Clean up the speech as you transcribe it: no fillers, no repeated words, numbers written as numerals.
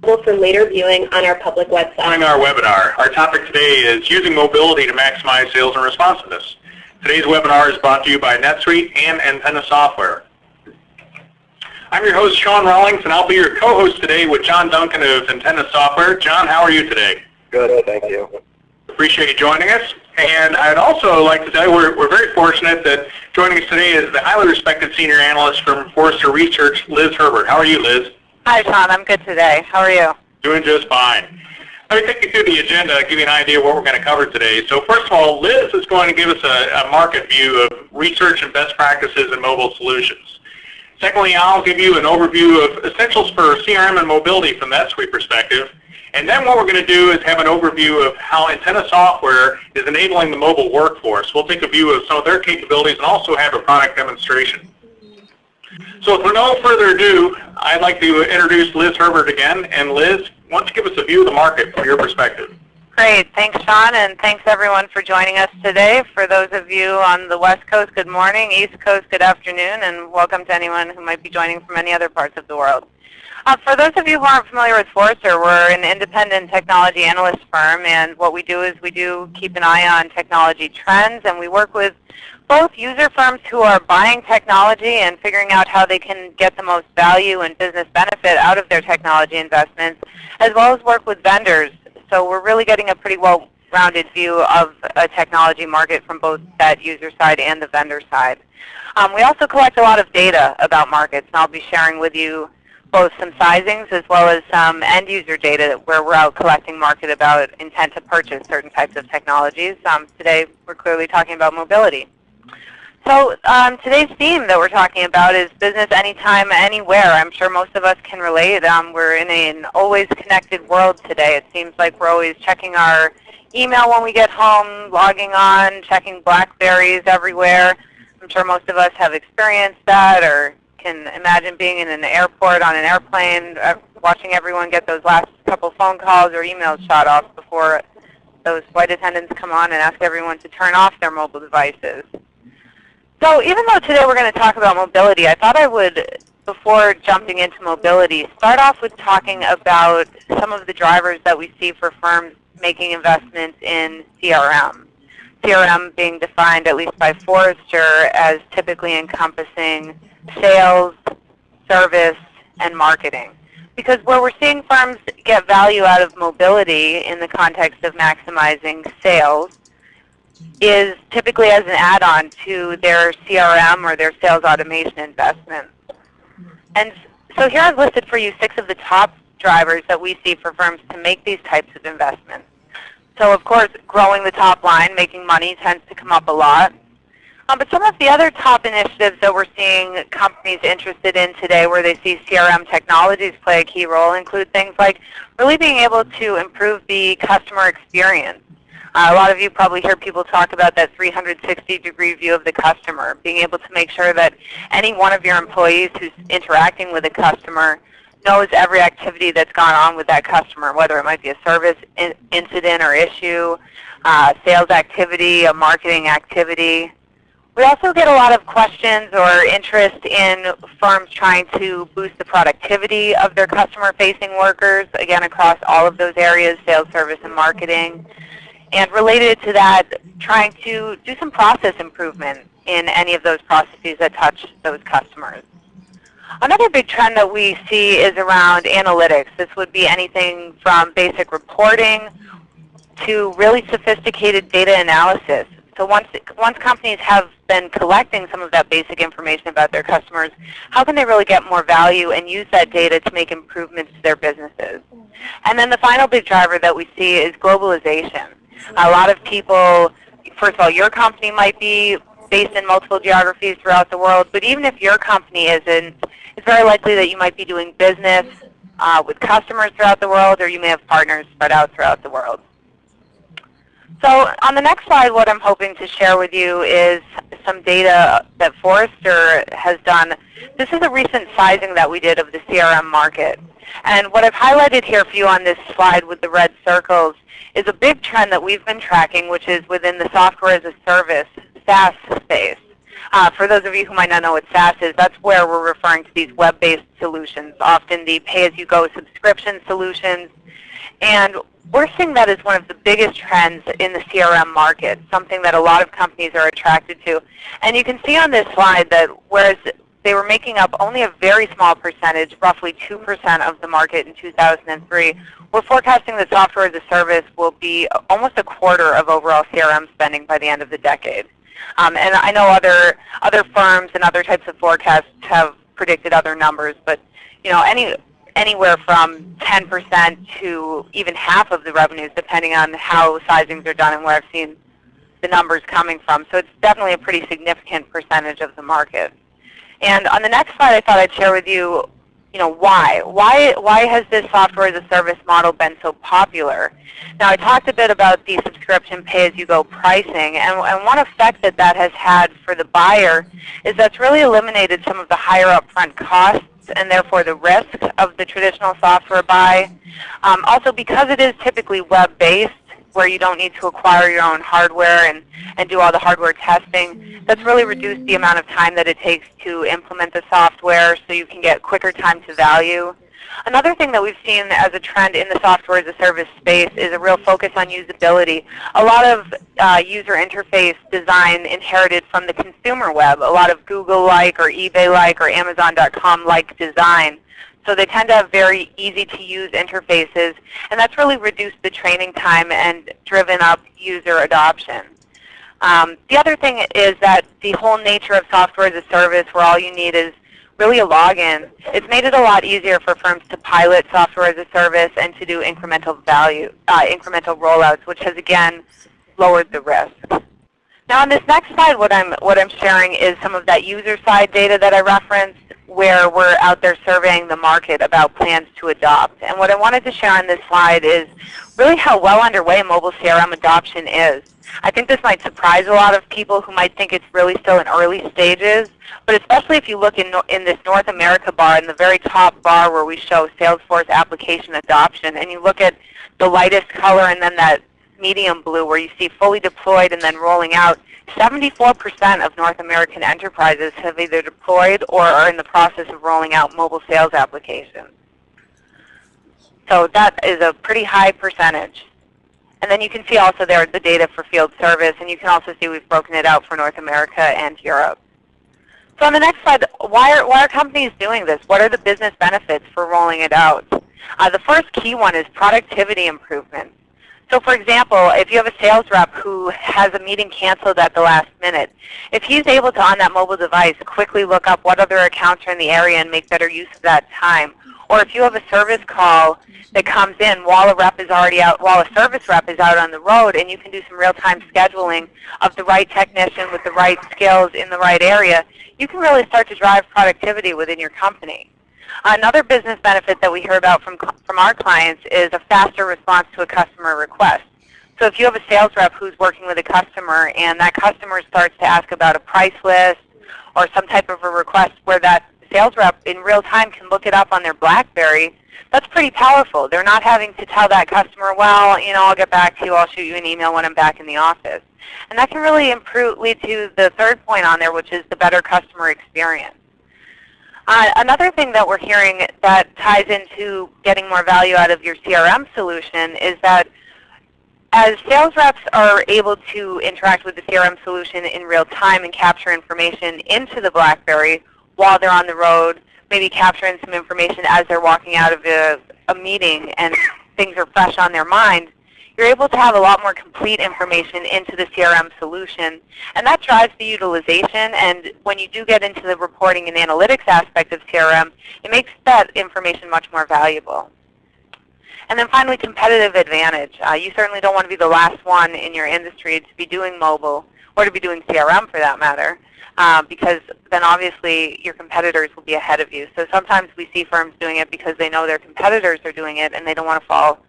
for later viewing on our public website. During our webinar, our topic today is using mobility to maximize sales and responsiveness. Today's webinar is brought to you by NetSuite and Antenna Software. I'm your host, Sean Rawlings, and I'll be your co-host today with John Duncan of Antenna Software. John, how are you today? Good, thank you. Appreciate you joining us. And I'd also like to tell you we're very fortunate that joining us today is the highly respected senior analyst from Forrester Research, Liz Herbert. How are you, Liz? Hi, Sean. I'm good today. How are you? Doing just fine. Let me take you through the agenda, give you an idea of what we're going to cover today. So first of all, Liz is going to give us a market view of research and best practices in mobile solutions. Secondly, I'll give you an overview of essentials for CRM and mobility from that NetSuite perspective. And then what we're going to do is have an overview of how Antenna Software is enabling the mobile workforce. We'll take a view of some of their capabilities and also have a product demonstration. So for no further ado, I'd like to introduce Liz Herbert again. And Liz, why don't you give us a view of the market from your perspective? Great. Thanks, Sean, and thanks, everyone, for joining us today. For those of you on the West Coast, good morning. East Coast, good afternoon, and welcome to anyone who might be joining from any other parts of the world. For those of you who aren't familiar with Forrester, we're an independent technology analyst firm, and what we do is we do keep an eye on technology trends, and we work with both user firms who are buying technology and figuring out how they can get the most value and business benefit out of their technology investments, as well as work with vendors. So we're really getting a pretty well-rounded view of a technology market from both that user side and the vendor side. We also collect a lot of data about markets, and I'll be sharing with you both some sizings as well as some end-user data where we're out collecting market about intent to purchase certain types of technologies. Today we're clearly talking about mobility. So today's theme that we're talking about is business anytime, anywhere. I'm sure most of us can relate. We're in an always connected world today. It seems like we're always checking our email when we get home, logging on, checking BlackBerries everywhere. I'm sure most of us have experienced that or can imagine being in an airport on an airplane, watching everyone get those last couple phone calls or emails shot off before those flight attendants come on and ask everyone to turn off their mobile devices. So even though today we're going to talk about mobility, I thought I would, before jumping into mobility, start off with talking about some of the drivers that we see for firms making investments in CRM. CRM being defined, at least by Forrester, as typically encompassing sales, service, and marketing. Because where we're seeing firms get value out of mobility in the context of maximizing sales is typically as an add-on to their CRM or their sales automation investments. And so here I've listed for you 6 of the top drivers that we see for firms to make these types of investments. So of course, growing the top line, making money, tends to come up a lot. But some of the other top initiatives that we're seeing companies interested in today where they see CRM technologies play a key role include things like really being able to improve the customer experience. A lot of you probably hear people talk about that 360-degree view of the customer, being able to make sure that any one of your employees who's interacting with a customer knows every activity that's gone on with that customer, whether it might be a service incident or issue, sales activity, a marketing activity. We also get a lot of questions or interest in firms trying to boost the productivity of their customer-facing workers, again, across all of those areas, sales, service, and marketing. And related to that, trying to do some process improvement in any of those processes that touch those customers. Another big trend that we see is around analytics. This would be anything from basic reporting to really sophisticated data analysis. So once companies have been collecting some of that basic information about their customers, how can they really get more value and use that data to make improvements to their businesses? And then the final big driver that we see is globalization. A lot of people, first of all, your company might be based in multiple geographies throughout the world, but even if your company isn't, it's very likely that you might be doing business with customers throughout the world, or you may have partners spread out throughout the world. So on the next slide, what I'm hoping to share with you is some data that Forrester has done. This is a recent sizing that we did of the CRM market. And what I've highlighted here for you on this slide with the red circles is a big trend that we've been tracking, which is within the software as a service, SaaS space. For those of you who might not know what SaaS is, that's where we're referring to these web-based solutions, often the pay-as-you-go subscription solutions. And we're seeing that as one of the biggest trends in the CRM market, something that a lot of companies are attracted to. And you can see on this slide that whereas they were making up only a very small percentage, roughly 2% of the market in 2003, we're forecasting that software as a service will be almost a quarter of overall CRM spending by the end of the decade. And I know other firms and other types of forecasts have predicted other numbers, but anywhere from 10% to even half of the revenues, depending on how sizings are done and where I've seen the numbers coming from. So it's definitely a pretty significant percentage of the market. And on the next slide, I thought I'd share with you, why. Why has this software as a service model been so popular? Now, I talked a bit about the subscription pay-as-you-go pricing, and one effect that has had for the buyer is that's really eliminated some of the higher upfront costs and therefore the risk of the traditional software buy. Also, because it is typically web-based, where you don't need to acquire your own hardware and do all the hardware testing, that's really reduced the amount of time that it takes to implement the software, so you can get quicker time to value. Another thing that we've seen as a trend in the software as a service space is a real focus on usability. A lot of user interface design inherited from the consumer web, a lot of Google-like or eBay-like or Amazon.com-like design. So they tend to have very easy-to-use interfaces, and that's really reduced the training time and driven up user adoption. The other thing is that the whole nature of software as a service, where all you need is really a login, it's made it a lot easier for firms to pilot software as a service and to do incremental rollouts, which has again lowered the risk. Now on this next slide, what I'm sharing is some of that user side data that I referenced, where we're out there surveying the market about plans to adopt. And what I wanted to share on this slide is really how well underway mobile CRM adoption is. I think this might surprise a lot of people who might think it's really still in early stages, but especially if you look in this North America bar, in the very top bar where we show Salesforce application adoption, and you look at the lightest color and then that medium blue where you see fully deployed and then rolling out, 74% of North American enterprises have either deployed or are in the process of rolling out mobile sales applications. So that is a pretty high percentage. And then you can see also there the data for field service, and you can also see we've broken it out for North America and Europe. So on the next slide, why are companies doing this? What are the business benefits for rolling it out? The first key one is productivity improvement. So for example, if you have a sales rep who has a meeting canceled at the last minute, if he's able to, on that mobile device, quickly look up what other accounts are in the area and make better use of that time, or if you have a service call that comes in while a service rep is out on the road, and you can do some real-time scheduling of the right technician with the right skills in the right area, you can really start to drive productivity within your company. Another business benefit that we hear about from our clients is a faster response to a customer request. So if you have a sales rep who's working with a customer and that customer starts to ask about a price list or some type of a request where that sales rep in real time can look it up on their BlackBerry, that's pretty powerful. They're not having to tell that customer, well, I'll get back to you, I'll shoot you an email when I'm back in the office. And that can really lead to the third point on there, which is the better customer experience. Another thing that we're hearing that ties into getting more value out of your CRM solution is that as sales reps are able to interact with the CRM solution in real time and capture information into the BlackBerry while they're on the road, maybe capturing some information as they're walking out of a meeting and things are fresh on their mind, you're able to have a lot more complete information into the CRM solution, and that drives the utilization. And when you do get into the reporting and analytics aspect of CRM, it makes that information much more valuable. And then finally, competitive advantage. You certainly don't want to be the last one in your industry to be doing mobile, or to be doing CRM for that matter, because then obviously your competitors will be ahead of you. So sometimes we see firms doing it because they know their competitors are doing it and they don't want to fall